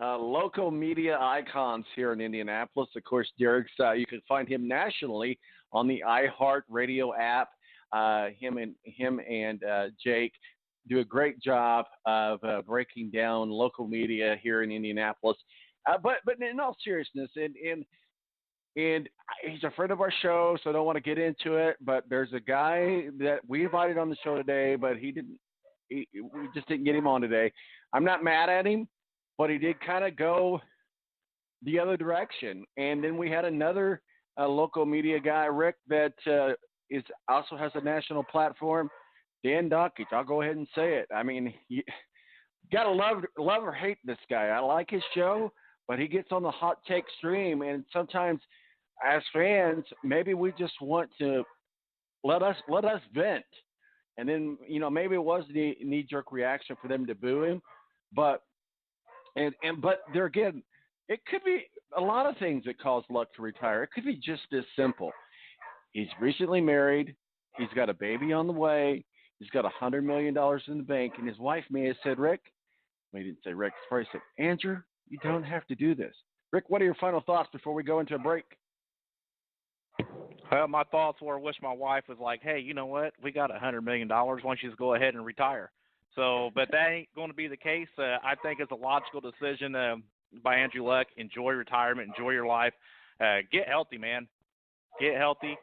local media icons here in Indianapolis. Of course, Derek's, you can find him nationally on the iHeart Radio app. Him and Jake do a great job of breaking down local media here in Indianapolis. But in all seriousness, and he's a friend of our show, so I don't want to get into it. But there's a guy that we invited on the show today, but we just didn't get him on today. I'm not mad at him, but he did kind of go the other direction. And then we had another local media guy, Rick, that also has a national platform. Dan Dockage, I'll go ahead and say it. I mean, you got to love or hate this guy. I like his show, but he gets on the hot take stream, and sometimes as fans, maybe we just want to let us vent. And then, maybe it was the knee-jerk reaction for them to boo him. But there again, it could be a lot of things that cause Luck to retire. It could be just this simple. He's recently married. He's got a baby on the way. He's got $100 million in the bank. And his wife may have said, Rick, well, he didn't say Rick. He said, Andrew, you don't have to do this. Rick, what are your final thoughts before we go into a break? Well, my thoughts were, I wish my wife was like, hey, you know what? We got $100 million. Why don't you just go ahead and retire? So, but that ain't going to be the case. I think it's a logical decision by Andrew Luck. Enjoy retirement. Enjoy your life. Get healthy, man. Get healthy.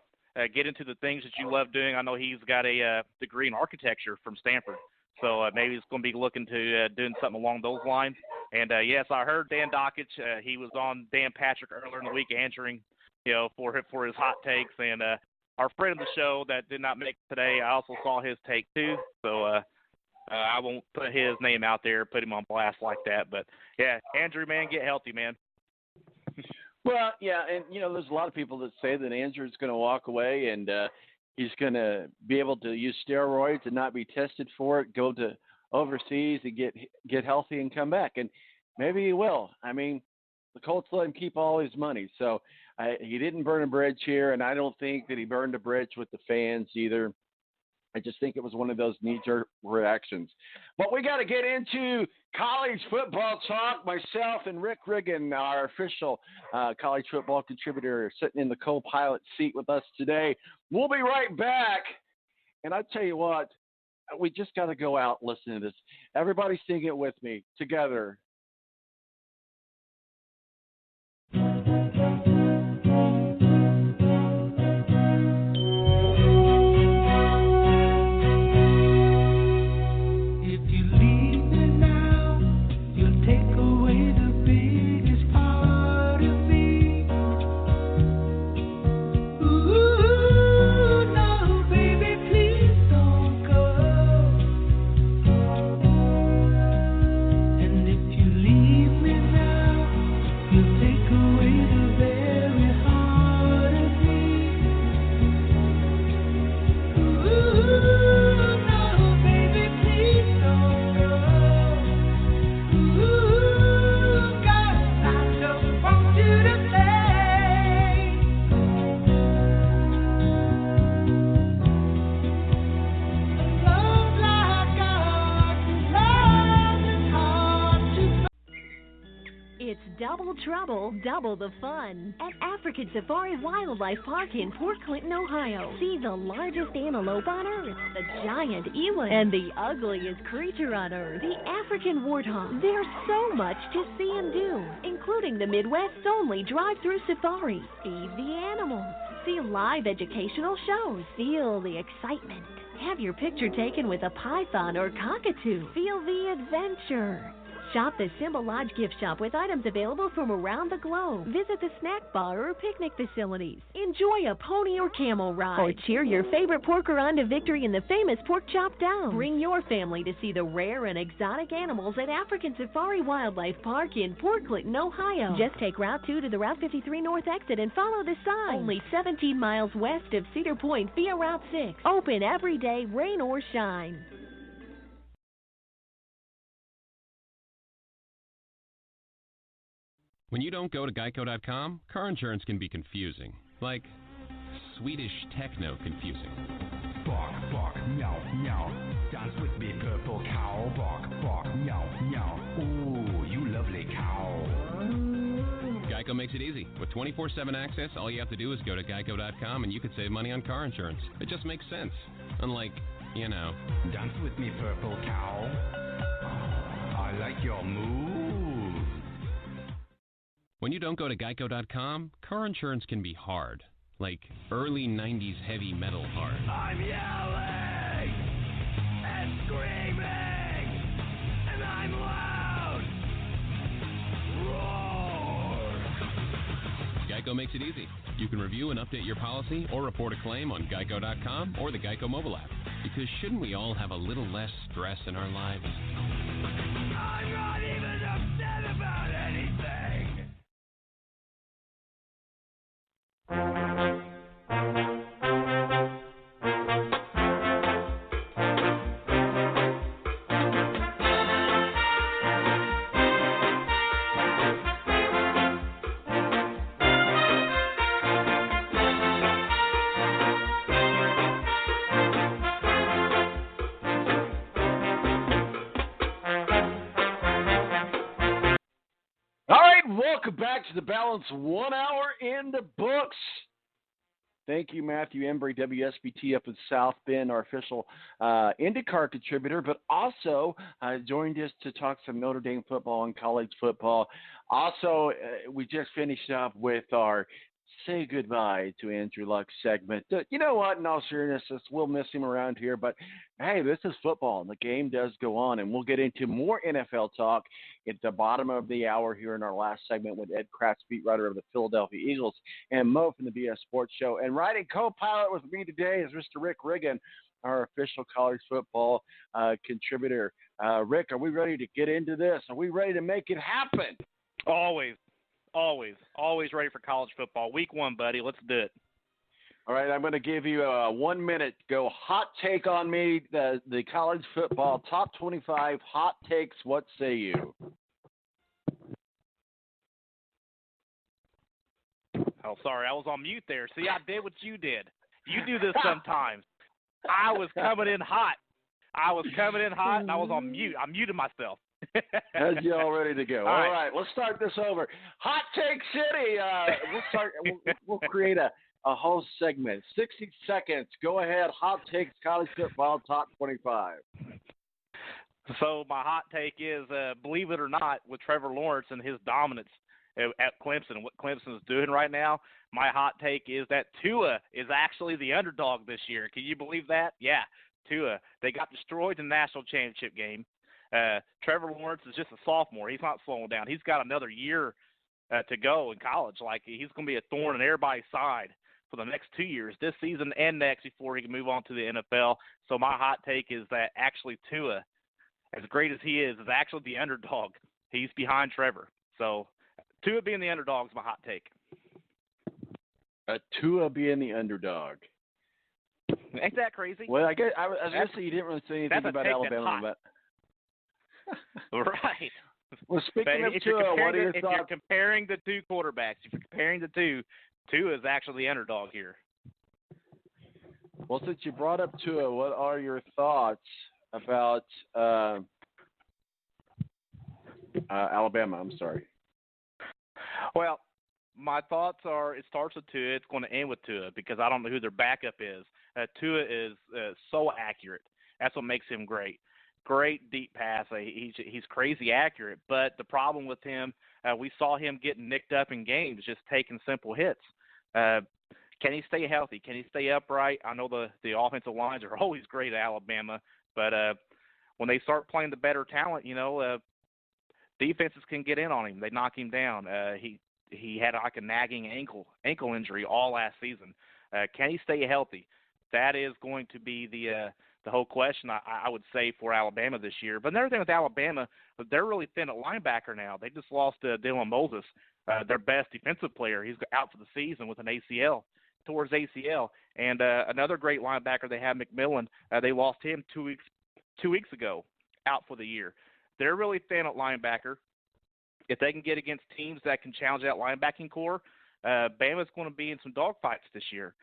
Get into the things that you love doing. I know he's got a degree in architecture from Stanford. So maybe he's going to be looking to doing something along those lines. And, yes, I heard Dan Dockage. He was on Dan Patrick earlier in the week answering, for his hot takes. And our friend of the show that did not make it today, I also saw his take too. So I won't put his name out there, put him on blast like that. But, yeah, Andrew, man, get healthy, man. Well, yeah, and, there's a lot of people that say that Andrew's going to walk away and he's going to be able to use steroids and not be tested for it, go to overseas and get healthy and come back. And maybe he will. I mean, the Colts let him keep all his money. So he didn't burn a bridge here, and I don't think that he burned a bridge with the fans either. I just think it was one of those knee-jerk reactions. But we got to get into college football talk. Myself and Rick Riggin, our official college football contributor, are sitting in the co-pilot seat with us today. We'll be right back. And I tell you what, we just got to go out and listen to this. Everybody sing it with me together. Double trouble, double the fun. At African Safari Wildlife Park in Port Clinton, Ohio. See the largest antelope on Earth, the giant eland, and the ugliest creature on Earth, the African warthog. There's so much to see and do, including the Midwest's only drive-through safari. Feed the animals. See live educational shows. Feel the excitement. Have your picture taken with a python or cockatoo. Feel the adventure. Shop the Symbol Lodge gift shop with items available from around the globe. Visit the snack bar or picnic facilities. Enjoy a pony or camel ride. Or cheer your favorite porker on to victory in the famous Pork Chop Down. Bring your family to see the rare and exotic animals at African Safari Wildlife Park in Port Clinton, Ohio. Just take Route 2 to the Route 53 North exit and follow the sign. Only 17 miles west of Cedar Point via Route 6. Open every day, rain or shine. When you don't go to Geico.com, car insurance can be confusing. Like Swedish techno confusing. Bark, bark, meow, meow. Dance with me, purple cow. Bark, bark, meow, meow. Ooh, you lovely cow. Geico makes it easy. With 24/7 access, all you have to do is go to geico.com and you can save money on car insurance. It just makes sense. Unlike, Dance with me, purple cow. I like your moves. When you don't go to geico.com, car insurance can be hard. Like early 90s heavy metal hard. I'm yelling and screaming, and I'm loud. Roar. Geico makes it easy. You can review and update your policy or report a claim on geico.com or the Geico mobile app. Because shouldn't we all have a little less stress in our lives? I'm not even upset about anything. Welcome back to the Balance 1 hour in the books. Thank you, Matthew Embury, WSBT up in South Bend, our official IndyCar contributor, but also joined us to talk some Notre Dame football and college football. Also, we just finished up with our Say Goodbye to Andrew Luck segment. You know what? In all seriousness, we'll miss him around here, but hey, this is football, and the game does go on, and we'll get into more NFL talk at the bottom of the hour here in our last segment with Ed Kracz, beat writer of the Philadelphia Eagles, and Mo from the BS Sports Show. And riding co-pilot with me today is Mr. Rick Riggin, our official college football contributor. Rick, are we ready to get into this? Are we ready to make it happen? Always ready for college football. Week 1, buddy. Let's do it. All right, I'm going to give you 1 minute. Go hot take on me, the college football top 25 hot takes. What say you? Oh, sorry. I was on mute there. See, I did what you did. You do this sometimes. I was coming in hot, and I was on mute. I muted myself. As you all ready to go. All right, let's start this over. Hot Take City. We'll create a whole segment. 60 seconds. Go ahead. Hot Takes College Football Top 25. So my hot take is, believe it or not, with Trevor Lawrence and his dominance at Clemson, what Clemson is doing right now, my hot take is that Tua is actually the underdog this year. Can you believe that? Yeah, Tua. They got destroyed in the national championship game. Trevor Lawrence is just a sophomore. He's not slowing down. He's got another year to go in college. Like, he's going to be a thorn in everybody's side for the next 2 years, this season and next, before he can move on to the NFL. So my hot take is that actually Tua, as great as he is actually the underdog. He's behind Trevor. So Tua being the underdog is my hot take. Tua being the underdog. Ain't that crazy? Well, I guess I was going to say you didn't really say anything about Alabama, but right. Well, speaking of Tua, what are your thoughts? If you're comparing the two quarterbacks, Tua is actually the underdog here. Well, since you brought up Tua, what are your thoughts about Alabama? I'm sorry. Well, my thoughts are it starts with Tua. It's going to end with Tua because I don't know who their backup is. Tua is so accurate. That's what makes him great. Great deep pass. He's crazy accurate. But the problem with him, we saw him getting nicked up in games, just taking simple hits. Can he stay healthy? Can he stay upright? I know the offensive lines are always great at Alabama, but when they start playing the better talent, defenses can get in on him. They knock him down. He had like a nagging ankle injury all last season. Can he stay healthy? That is going to be the whole question, I would say, for Alabama this year. But another thing with Alabama, they're really thin at linebacker now. They just lost Dylan Moses, their best defensive player. He's out for the season with an ACL, towards ACL. And another great linebacker they have, McMillan, they lost him 2 weeks ago, out for the year. They're really thin at linebacker. If they can get against teams that can challenge that linebacking core, Bama's going to be in some dogfights this year.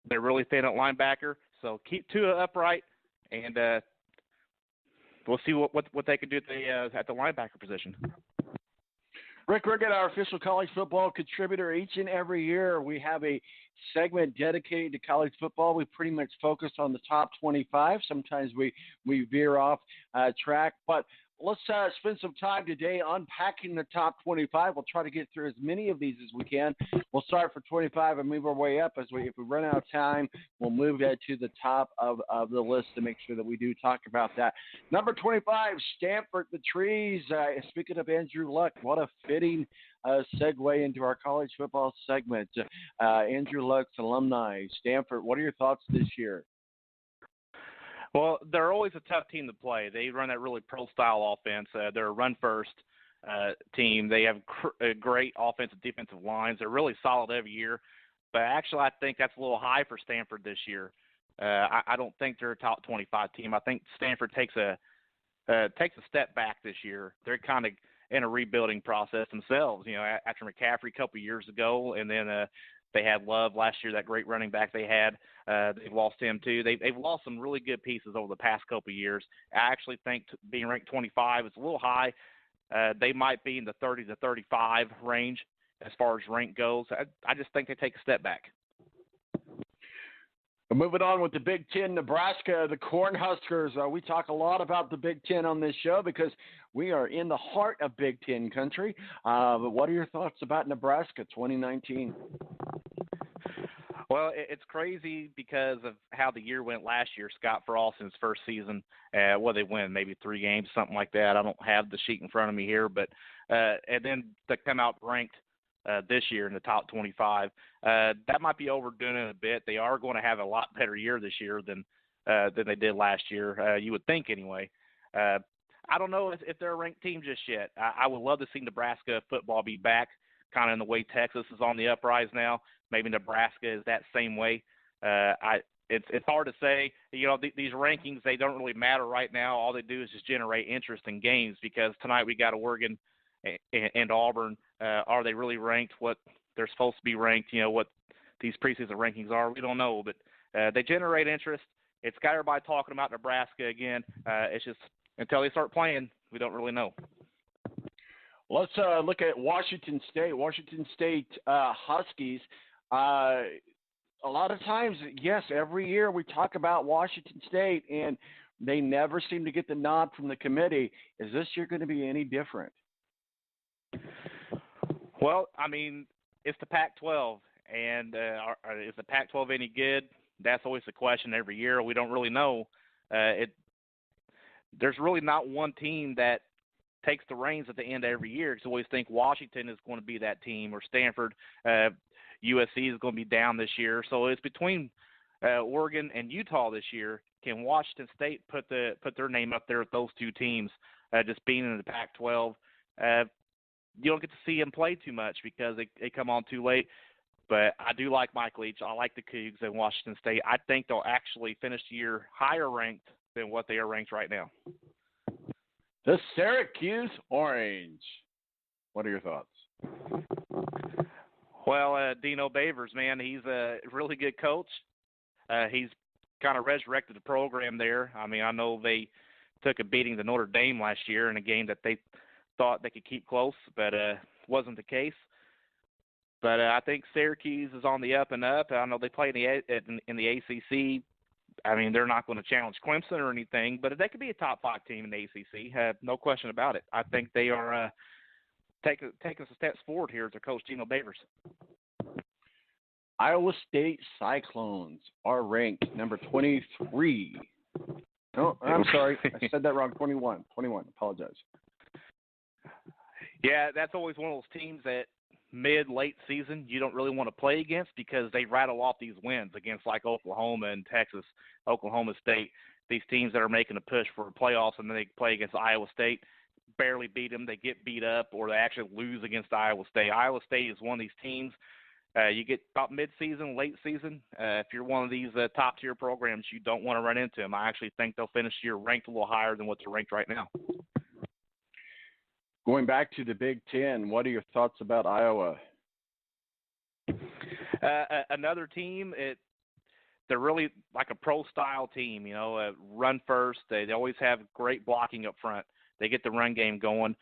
They're really thin at linebacker, so keep Tua upright, and we'll see what they can do at the linebacker position. Rick Riggin, our official college football contributor. Each and every year we have a segment dedicated to college football. We pretty much focus on the top 25. Sometimes we veer off track, but let's spend some time today unpacking the top 25. We'll try to get through as many of these as we can. We'll start for 25 and move our way up. If we run out of time, we'll move that to the top of the list to make sure that we do talk about that. Number 25, Stanford, the Trees. Speaking of Andrew Luck, what a fitting segue into our college football segment. Andrew Luck's alumni, Stanford. What are your thoughts this year? Well, they're always a tough team to play. They run that really pro-style offense. They're a run-first team. They have great offensive defensive lines. They're really solid every year. But actually, I think that's a little high for Stanford this year. I don't think they're a top 25 team. I think Stanford takes a step back this year. They're kind of in a rebuilding process themselves. You know, after McCaffrey a couple of years ago, and then they had Love last year, that great running back they had. They've lost him too. They've lost some really good pieces over the past couple of years. I actually think being ranked 25 is a little high. They might be in the 30 to 35 range as far as rank goes. I just think they take a step back. Moving on with the Big Ten, Nebraska, the Cornhuskers. We talk a lot about the Big Ten on this show because we are in the heart of Big Ten country. But what are your thoughts about Nebraska 2019? Well, it's crazy because of how the year went last year. Scott Frost in his first season, they win maybe 3 games, something like that. I don't have the sheet in front of me here, but and then to come out ranked this year in the top 25, that might be overdoing it a bit. They are going to have a lot better year this year than they did last year. You would think anyway. I don't know if they're a ranked team just yet. I would love to see Nebraska football be back, kind of in the way Texas is on the uprise now. Maybe Nebraska is that same way. It's hard to say. You know, these rankings, they don't really matter right now. All they do is just generate interest in games because tonight we got Oregon and Auburn. Are they really ranked what they're supposed to be ranked? You know, what these preseason rankings are, we don't know. But they generate interest. It's got everybody talking about Nebraska again. It's just until they start playing, we don't really know. Let's look at Washington State. Washington State Huskies. A lot of times, yes, every year we talk about Washington State, and they never seem to get the nod from the committee. Is this year going to be any different? Well, I mean, it's the Pac-12, and is the Pac-12 any good? That's always the question every year. We don't really know. There's really not one team that takes the reins at the end of every year. Because I always think Washington is going to be that team, or Stanford. USC is going to be down this year. So it's between Oregon and Utah this year. Can Washington State put their name up there with those two teams, just being in the Pac-12? You don't get to see them play too much because they come on too late. But I do like Mike Leach. I like the Cougs in Washington State. I think they'll actually finish the year higher ranked than what they are ranked right now. The Syracuse Orange. What are your thoughts? Well, Dino Babers, man, he's a really good coach. He's kind of resurrected the program there. I mean, I know they took a beating to Notre Dame last year in a game that they thought they could keep close, but wasn't the case. But I think Syracuse is on the up and up. I know they play in the ACC. I mean, they're not going to challenge Clemson or anything, but they could be a top 5 team in the ACC. No question about it. I think they are taking some steps forward here as their coach, Dino Babers. Iowa State Cyclones are ranked number 23. Oh, I'm sorry. I said that wrong. 21. Apologize. Yeah, that's always one of those teams that mid-late season you don't really want to play against because they rattle off these wins against like Oklahoma and Texas, Oklahoma State, these teams that are making a push for playoffs, and then they play against Iowa State, barely beat them, they get beat up, or they actually lose against Iowa State. Iowa State is one of these teams. You get about mid-season, late season, if you're one of these top-tier programs, you don't want to run into them. I actually think they'll finish the year ranked a little higher than what they're ranked right now. Going back to the Big Ten, what are your thoughts about Iowa? Another team, they're really like a pro-style team, run first. They always have great blocking up front. They get the run game going.